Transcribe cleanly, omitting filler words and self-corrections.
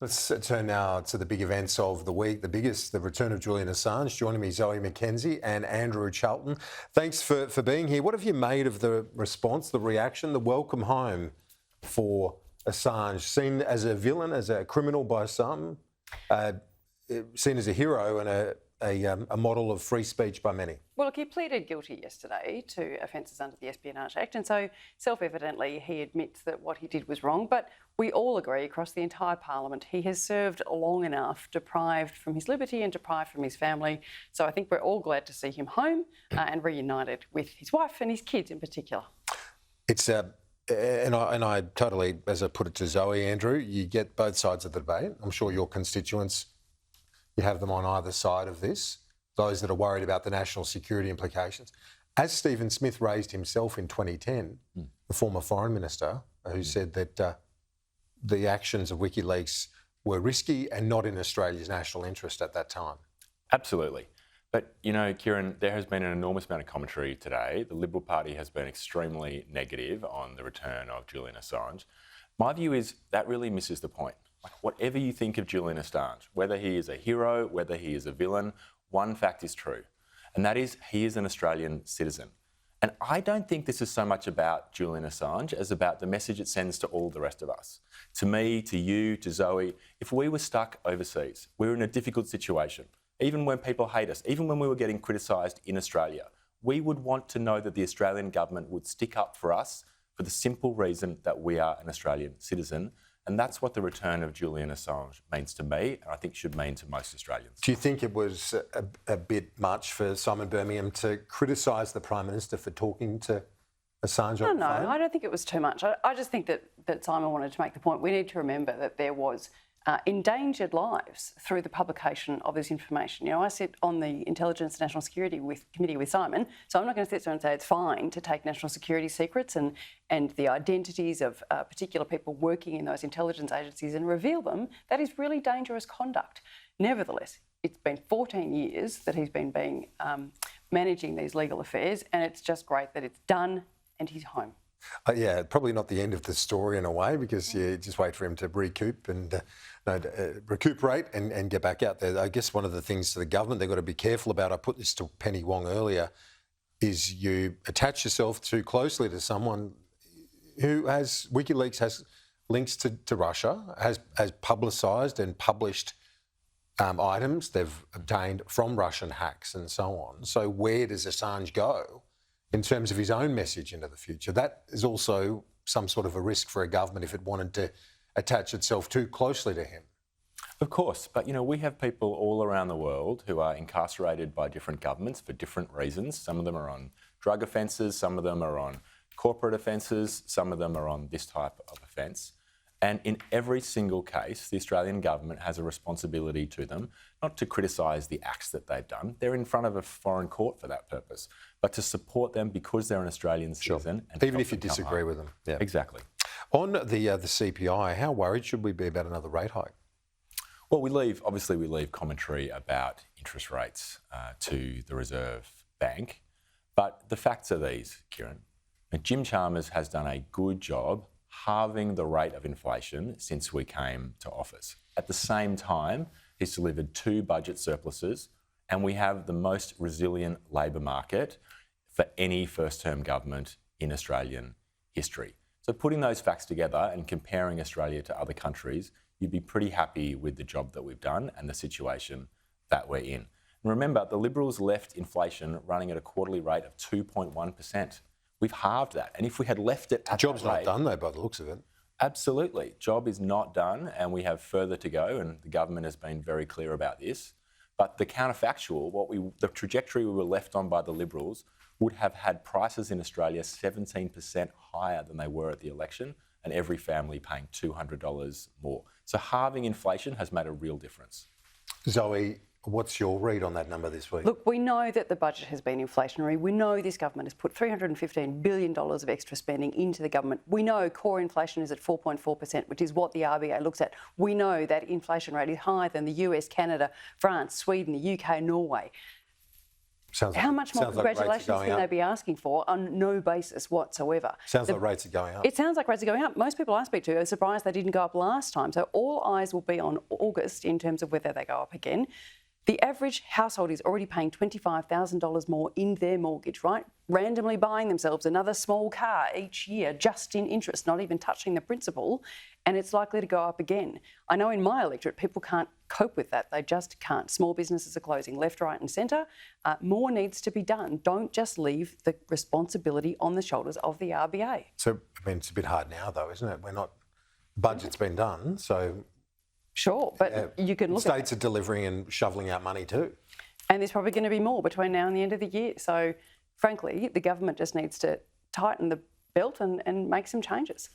Let's turn now to the big events of the week. The biggest, the return of Julian Assange. Joining me, Zoe McKenzie and Andrew Charlton. Thanks for being here. What have you made of the response, the reaction, the welcome home for Assange? Seen as a villain, as a criminal by some, seen as a hero and a model of free speech by many. Well, look, he pleaded guilty yesterday to offences under the Espionage Act, and so self-evidently he admits that what he did was wrong, but we all agree across the entire Parliament he has served long enough, deprived from his liberty and deprived from his family. So I think we're all glad to see him home and reunited with his wife and his kids in particular. It's and I totally, as I put it to Zoe, Andrew, you get both sides of the debate. I'm sure your constituents, you have them on either side of this, those that are worried about the national security implications. As Stephen Smith raised himself in 2010, the former foreign minister, who said that the actions of WikiLeaks were risky and not in Australia's national interest at that time. Absolutely. But, you know, Kieran, there has been an enormous amount of commentary today. The Liberal Party has been extremely negative on the return of Julian Assange. My view is that really misses the point. Like, whatever you think of Julian Assange, whether he is a hero, whether he is a villain, one fact is true, and that is he is an Australian citizen. And I don't think this is so much about Julian Assange as about the message it sends to all the rest of us. To me, to you, to Zoe, if we were stuck overseas, we were in a difficult situation, even when people hate us, even when we were getting criticised in Australia, we would want to know that the Australian government would stick up for us for the simple reason that we are an Australian citizen. And that's what the return of Julian Assange means to me, and I think should mean to most Australians. Do you think it was a bit much for Simon Birmingham to criticise the Prime Minister for talking to Assange on the phone? No, I don't think it was too much. I just think that Simon wanted to make the point. We need to remember that there was endangered lives through the publication of this information. You know, I sit on the Intelligence and National Security Committee with Simon, so I'm not going to sit there and say it's fine to take national security secrets and the identities of particular people working in those intelligence agencies and reveal them. That is really dangerous conduct. Nevertheless, it's been 14 years that he's been managing these legal affairs, and it's just great that it's done and he's home. Yeah, probably not the end of the story in a way, because you just wait for him to recuperate and get back out there. I guess one of the things to the government they've got to be careful about, I put this to Penny Wong earlier, is you attach yourself too closely to someone who has, WikiLeaks has links to Russia, has publicised and published items they've obtained from Russian hacks and so on. So where does Assange go in terms of his own message into the future? That is also some sort of a risk for a government if it wanted to attach itself too closely to him. Of course, but you know, we have people all around the world who are incarcerated by different governments for different reasons. Some of them are on drug offences, some of them are on corporate offences, some of them are on this type of offence. And in every single case, the Australian government has a responsibility to them, not to criticise the acts that they've done. They're in front of a foreign court for that purpose, but to support them because they're an Australian citizen. Sure. And even if you disagree with them. Yeah. Exactly. On the CPI, how worried should we be about another rate hike? Well, we leave commentary about interest rates to the Reserve Bank, but the facts are these, Kieran. Jim Chalmers has done a good job halving the rate of inflation since we came to office. At the same time, he's delivered 2 budget surpluses, and we have the most resilient labour market for any first-term government in Australian history. So putting those facts together and comparing Australia to other countries, you'd be pretty happy with the job that we've done and the situation that we're in. And remember, the Liberals left inflation running at a quarterly rate of 2.1%. We've halved that. And if we had left it at that rate... Job's not done, though, by the looks of it. Absolutely. Job is not done, and we have further to go, and the government has been very clear about this. But the counterfactual, the trajectory we were left on by the Liberals would have had prices in Australia 17% higher than they were at the election, and every family paying $200 more. So halving inflation has made a real difference. Zoe, what's your read on that number this week? Look, we know that the budget has been inflationary. We know this government has put $315 billion of extra spending into the government. We know core inflation is at 4.4%, which is what the RBA looks at. We know that inflation rate is higher than the US, Canada, France, Sweden, the UK, Norway. Sounds How like- much more sounds like rates are congratulations going can they up. be asking for on no basis whatsoever? Sounds like rates are going up. It sounds like rates are going up. Most people I speak to are surprised they didn't go up last time. So all eyes will be on August in terms of whether they go up again. The average household is already paying $25,000 more in their mortgage, right? Randomly buying themselves another small car each year just in interest, not even touching the principal, and it's likely to go up again. I know in my electorate people can't cope with that. They just can't. Small businesses are closing left, right and centre. More needs to be done. Don't just leave the responsibility on the shoulders of the RBA. So, I mean, it's a bit hard now, though, isn't it? Budget's been done, so Sure, but you can look at states are delivering and shoveling out money too. and there's probably going to be more between now and the end of the year. So, frankly, the government just needs to tighten the belt and make some changes.